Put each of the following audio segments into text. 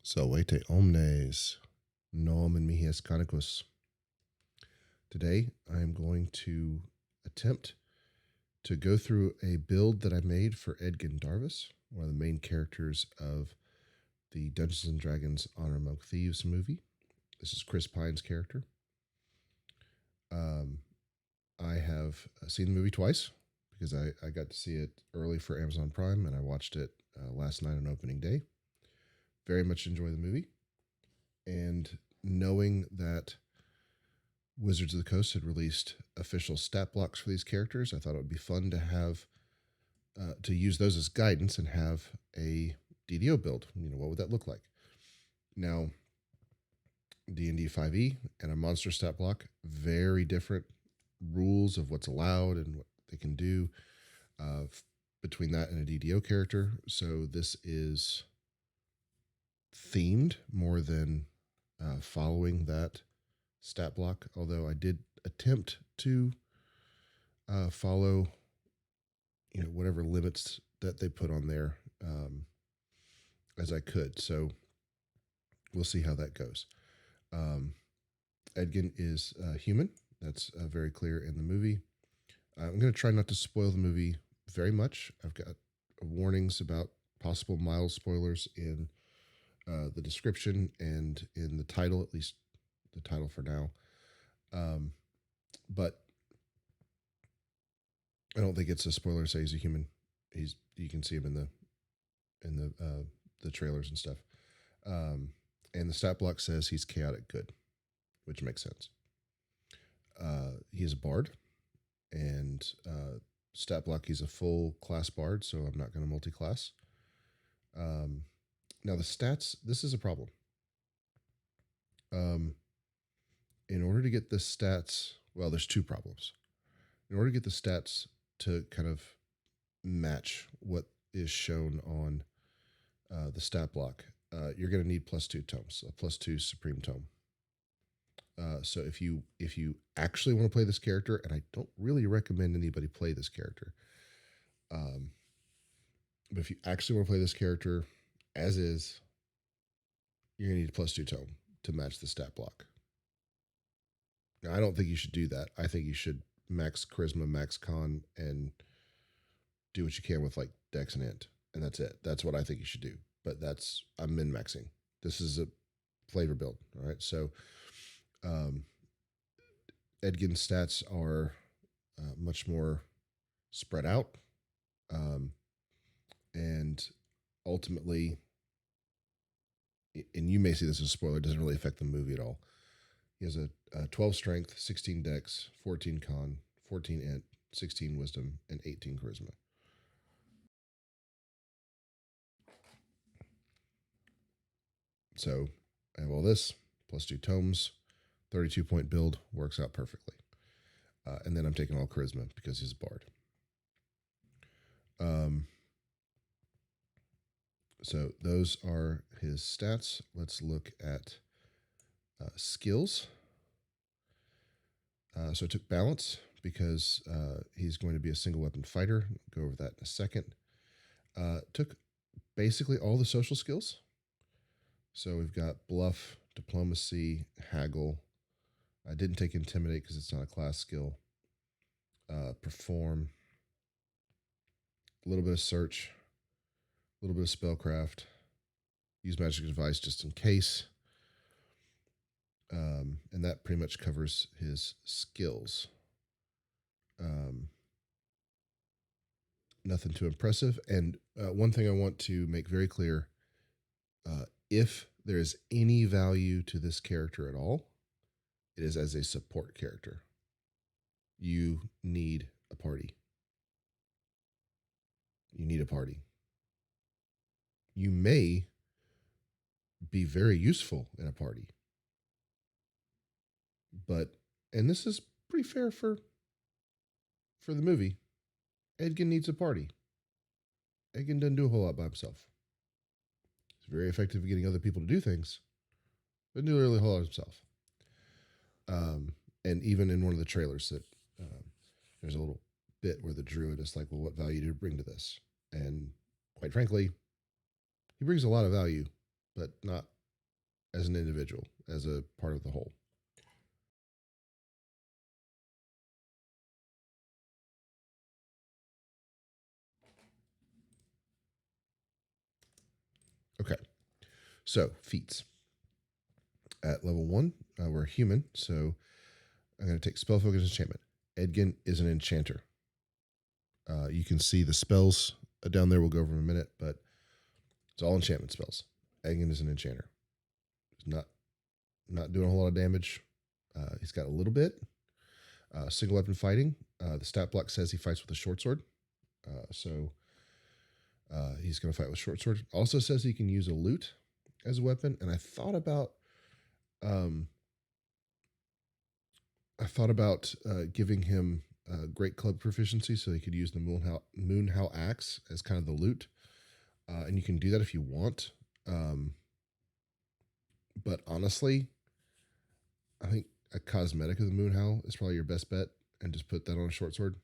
Salvete omnes, nomen mihi escanicus. Today, I am going to attempt to go through a build that I made for Edgin Darvis, one of the main characters of the Dungeons & Dragons Honor Among Thieves movie. This is Chris Pine's character. I have seen the movie twice because I got to see it early for Amazon Prime, and I watched it last night on opening day. Very much enjoy the movie. And knowing that Wizards of the Coast had released official stat blocks for these characters, I thought it would be fun to have to use those as guidance and have a DDO build. What would that look like? Now, D&D 5e and a monster stat block, very different rules of what's allowed and what they can do between that and a DDO character. So this is themed more than following that stat block, although I did attempt to follow whatever limits that they put on there as I could. So we'll see how that goes. Edgin is human. That's very clear in the movie. I'm going to try not to spoil the movie very much. I've got warnings about possible mild spoilers in the description and in the title, at least the title for now. But I don't think it's a spoiler to say he's a human. You can see him in the trailers and stuff. And the stat block says he's chaotic good, which makes sense. He's a bard, and stat block, he's a full class bard, so I'm not going to multi-class. Now the stats, this is a problem. In order to get the stats, well, there's two problems. In order to get the stats to kind of match what is shown on the stat block, you're going to need +2 tomes, a +2 supreme tome. So if you actually want to play this character, and I don't really recommend anybody play this character, but if you actually want to play this character as is, you're going to need a +2 tome to match the stat block. Now, I don't think you should do that. I think you should max charisma, max con, and do what you can with like dex and int, and that's it. That's what I think you should do. But I'm min-maxing. This is a flavor build, all right? So Edgin's stats are much more spread out, and ultimately, and you may see this as a spoiler, it doesn't really affect the movie at all. He has a 12 strength, 16 dex, 14 con, 14 int, 16 wisdom, and 18 charisma. So I have all this, +2 tomes, 32-point build, works out perfectly. And then I'm taking all charisma because he's a bard. So those are his stats. Let's look at skills. So I took balance because he's going to be a single weapon fighter. I'll go over that in a second. Took basically all the social skills. So we've got bluff, diplomacy, haggle. I didn't take intimidate because it's not a class skill. Perform, a little bit of search, a little bit of spellcraft, use magic device just in case. And that pretty much covers his skills. Nothing too impressive. And one thing I want to make very clear, if there is any value to this character at all, it is as a support character. You need a party. You need a party. You may be very useful in a party. But, and this is pretty fair for the movie, Edgin needs a party. Edgin doesn't do a whole lot by himself. He's very effective at getting other people to do things, but doesn't do really a whole lot himself. And even in one of the trailers, that there's a little bit where the druid is like, well, what value do you bring to this? And quite frankly, he brings a lot of value, but not as an individual, as a part of the whole. Okay, so feats. At level 1, we're human, so I'm going to take Spell Focus Enchantment. Edgin is an enchanter. You can see the spells down there. We'll go over in a minute, but it's all enchantment spells. Edgin is an enchanter. He's not doing a whole lot of damage. He's got a little bit. Single weapon fighting. The stat block says he fights with a short sword. So he's going to fight with short sword. Also says he can use a lute as a weapon. And I thought about giving him great club proficiency so he could use the Moonhowl axe as kind of the lute. And you can do that if you want. But honestly, I think a cosmetic of the Moonhowl is probably your best bet, and just put that on a short sword,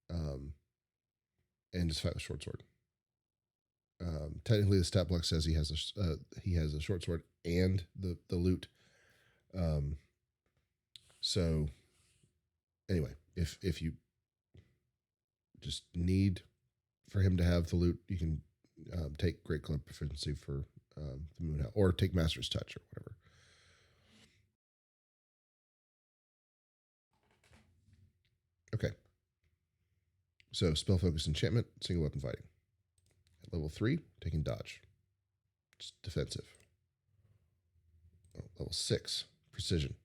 and just fight with short sword. Technically, the stat block says he has a short sword and the lute. So anyway, if you just need for him to have the lute, you can take Great Club proficiency for the Moonhowl, or take Master's Touch or whatever. Okay. So Spell Focus Enchantment, single weapon fighting. At level 3, taking Dodge. Just defensive. Level 6, Precision.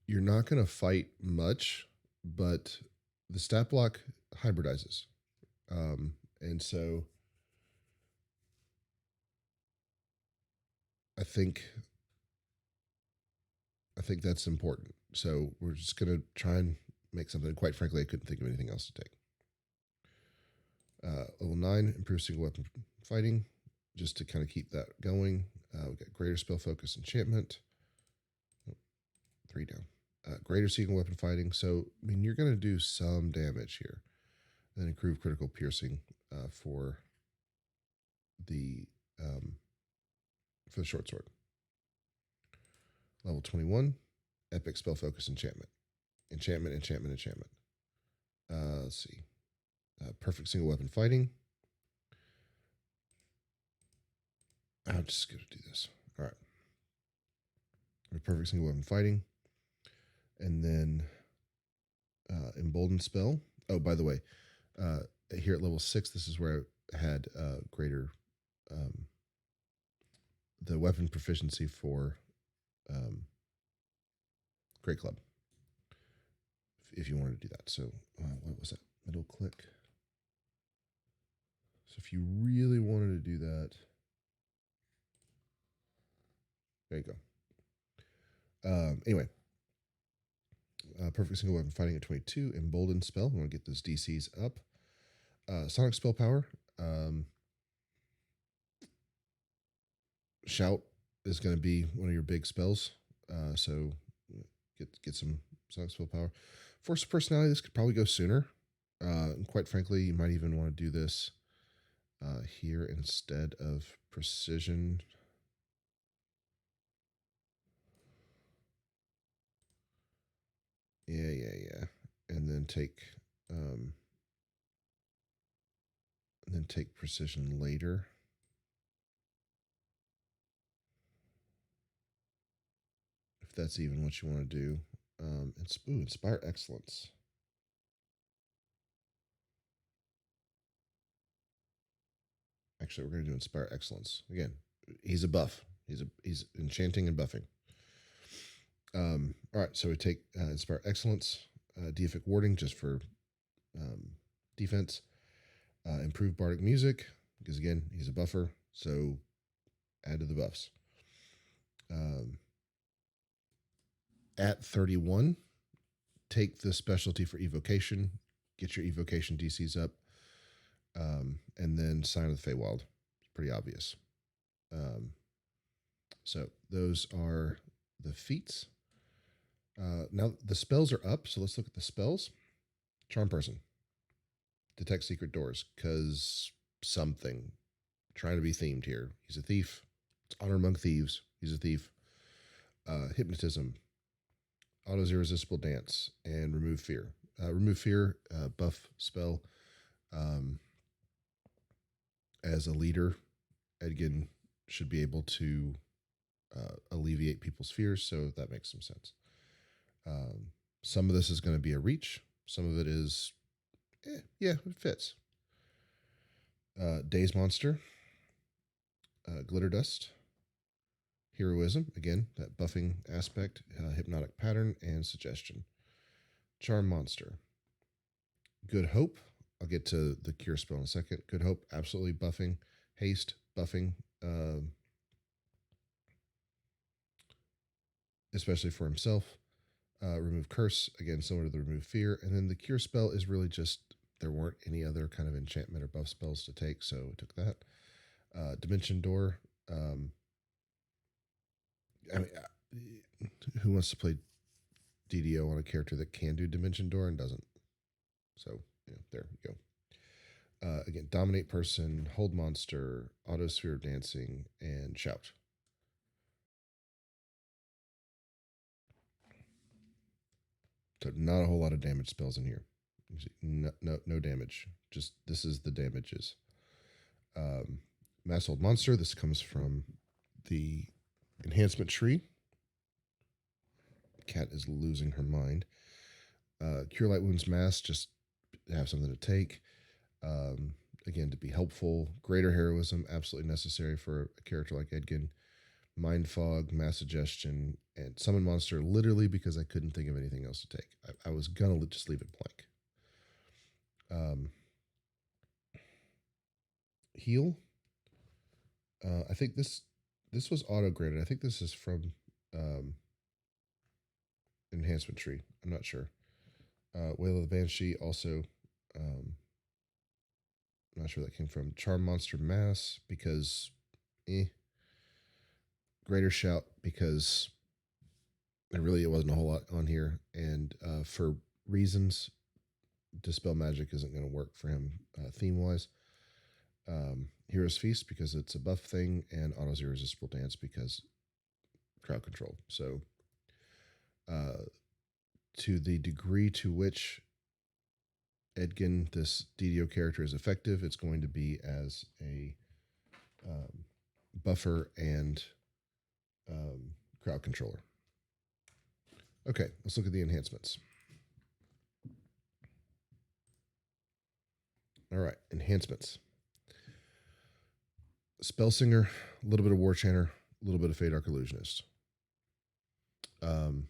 You're not going to fight much, but the stat block hybridizes. And so I think that's important. So we're just going to try and make something. Quite frankly, I couldn't think of anything else to take. Level 9, improve single weapon fighting, just to kind of keep that going. We've got greater spell focus enchantment. 3 down. Greater single weapon fighting. So, I mean, you're going to do some damage here. Then improve critical piercing for the short sword. Level 21, epic spell focus enchantment. Enchantment. Let's see. Perfect single weapon fighting. I'm just going to do this. All right. Perfect single weapon fighting. And then emboldened spell. Oh, by the way, here at level 6, this is where I had greater the weapon proficiency for Great Club, if you wanted to do that. So what was that? Middle click. So if you really wanted to do that, there you go. Anyway, perfect single weapon fighting at 22. Emboldened spell. I want to get those DCs up. Sonic spell power. Shout is going to be one of your big spells. So get some Sonic spell power. Force of personality. This could probably go sooner. And quite frankly, you might even want to do this here instead of precision. Yeah. And then take precision later. If that's even what you want to do. Inspire excellence. Actually, we're going to do inspire excellence again. He's a buff. He's enchanting and buffing. All right, so we take inspire excellence, deific warding just for defense, improve bardic music because again he's a buffer, so add to the buffs. At 31, take the specialty for evocation, get your evocation DCs up, and then Sign of the Feywild. It's pretty obvious. So those are the feats. Now the spells are up, so let's look at the spells. Charm Person. Detect secret doors, because something. Trying to be themed here. He's a thief. Honor among thieves. He's a thief. Hypnotism, autos irresistible dance, and remove fear. Remove fear, buff spell. Um, as a leader, Edgin should be able to alleviate people's fears, so that makes some sense. Um, some of this is going to be a reach. Some of it is, yeah, it fits. Daze Monster, Glitter Dust, Heroism, again, that buffing aspect, Hypnotic Pattern, and Suggestion. Charm Monster, Good Hope. I'll get to the Cure spell in a second. Good Hope, absolutely buffing. Haste, buffing, especially for himself. Remove Curse, again, similar to the Remove Fear. And then the Cure spell is really just, there weren't any other kind of enchantment or buff spells to take, so I took that. Dimension Door. I mean, who wants to play DDO on a character that can do Dimension Door and doesn't? So, there you go. Again, Dominate Person, Hold Monster, Auto Sphere of Dancing, and Shout. So not a whole lot of damage spells in here. No damage. Just this is the damages. Mass Hold Monster. This comes from the enhancement tree. Cat is losing her mind. Cure Light Wounds Mass, just have something to take. Again, to be helpful. Greater Heroism, absolutely necessary for a character like Edgin. Mind Fog, Mass Suggestion, and Summon Monster, literally because I couldn't think of anything else to take. I was going to just leave it blank. Heal. I think this was auto-graded. I think this is from Enhancement Tree. I'm not sure. Wail of the Banshee, also... I'm not sure where that came from. Charm Monster Mass, because... Greater Shout, because there really wasn't a whole lot on here. And for reasons, Dispel Magic isn't going to work for him theme-wise. Hero's Feast, because it's a buff thing, and Auto's Irresistible Dance, because crowd control. So, to the degree to which Edgin, this DDO character, is effective, it's going to be as a buffer and crowd controller. Okay, let's look at the enhancements. All right, enhancements. Spellsinger, a little bit of War Chanter, a little bit of Fade Arc Illusionist. Fade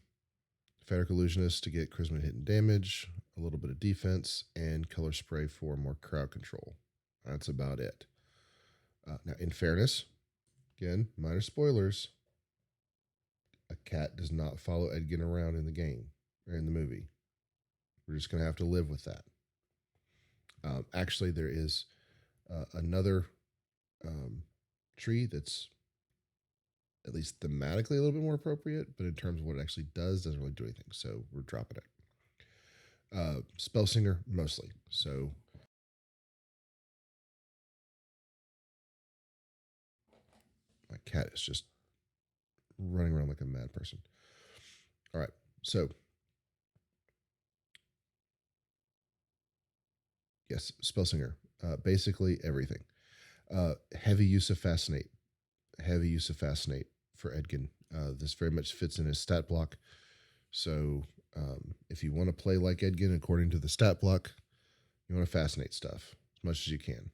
Arc Illusionist to get Charisma Hidden Damage, a little bit of defense, and Color Spray for more crowd control. That's about it. Now, in fairness, again, minor spoilers, a cat does not follow Edgin around in the game or in the movie. We're just going to have to live with that. Actually, there is another tree that's at least thematically a little bit more appropriate, but in terms of what it actually does, doesn't really do anything. So we're dropping it. Spellsinger, mostly. So my cat is just running around like a mad person. All right. So, yes, Spellsinger. Basically everything. Heavy use of Fascinate. Heavy use of Fascinate for Edgin. This very much fits in his stat block. So, if you want to play like Edgin according to the stat block, you want to Fascinate stuff as much as you can.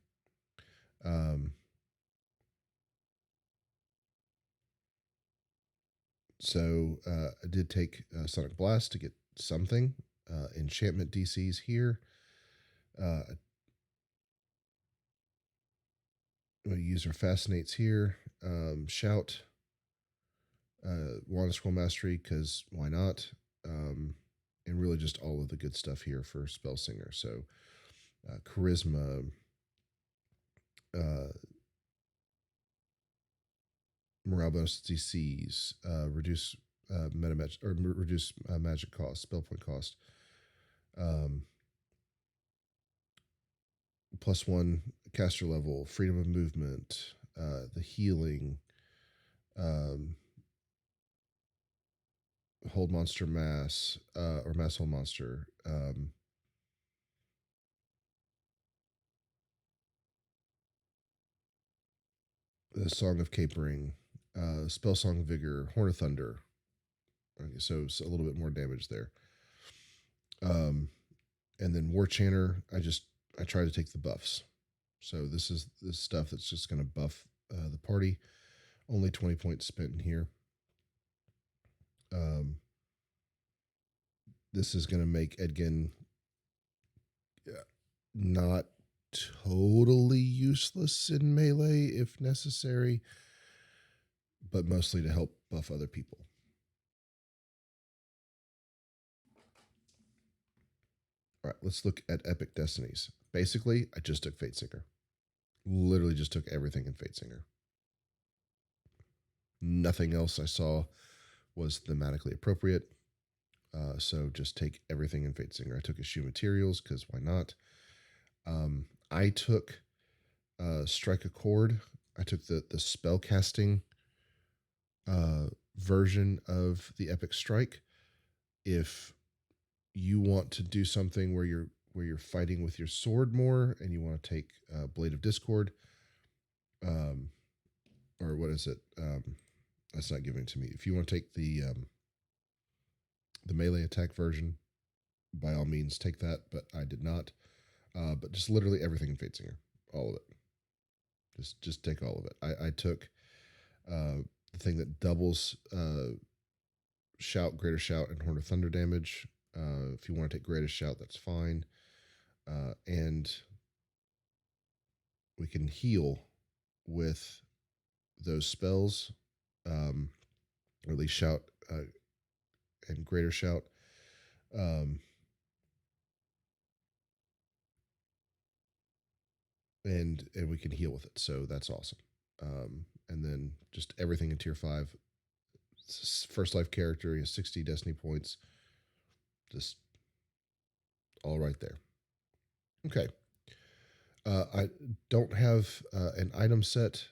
So I did take Sonic Blast to get something. Enchantment DCs here. I'm going to use our Fascinates here. Shout. Wand Scroll Mastery, because why not? And really just all of the good stuff here for Spellsinger. So Charisma. Morale bonus DCs, reduce reduce magic cost, spell point cost, +1 caster level, freedom of movement, the healing, um, hold monster mass, or mass hold monster. The Song of Capering, Spell Song Vigor, Horn of Thunder. Okay, so it's a little bit more damage there. And then War Chanter, I try to take the buffs. So this is this stuff that's just going to buff the party. Only 20 points spent in here. Um, this is going to make Edgin not totally useless in melee if necessary, but mostly to help buff other people. All right, let's look at Epic Destinies. Basically, I just took Fatesinger. Literally just took everything in Fatesinger. Nothing else I saw was thematically appropriate. So just take everything in Fatesinger. I took Eschew Materials because why not? I took Strike a Chord. I took the spell casting version of the Epic Strike. If you want to do something where you're fighting with your sword more, and you want to take Blade of Discord, or what is it? That's not giving it to me. If you want to take the melee attack version, by all means take that. But I did not. But just literally everything in Fatesinger, all of it. Just take all of it. I took the thing that doubles Shout, Greater Shout, and Horn of Thunder damage. If you want to take Greatest Shout, that's fine. And we can heal with those spells, or at least Shout and Greater Shout. And we can heal with it, so that's awesome. And then just everything in tier 5. First life character, he has 60 destiny points. Just all right there. Okay. I don't have an item set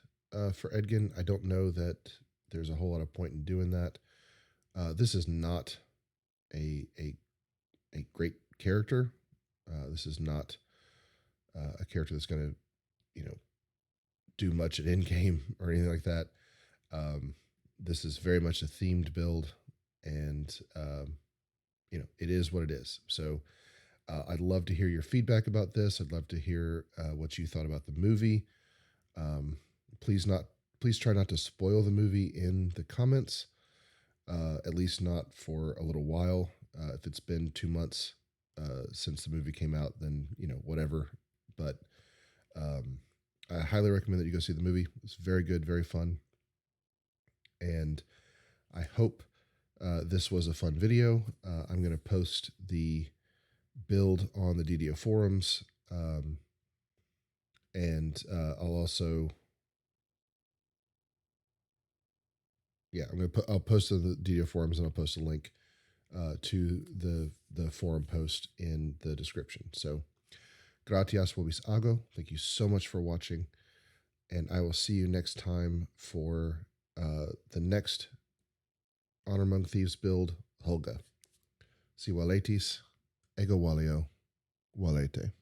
for Edgin. I don't know that there's a whole lot of point in doing that. This is not a great character. This is not a character that's going to, do much at end game or anything like that. This is very much a themed build, and it is what it is. So I'd love to hear your feedback about this. I'd love to hear what you thought about the movie. Please try not to spoil the movie in the comments. At least not for a little while. If it's been 2 months since the movie came out, then whatever. But I highly recommend that you go see the movie. It's very good, very fun, and I hope this was a fun video. I'm going to post the build on the DDO forums, and I'll also, I'll post to the DDO forums, and I'll post a link to the forum post in the description. So, gratias vobis ago. Thank you so much for watching, and I will see you next time for the next Honor Among Thieves build, Holga. Si waletis, ego walio, walete.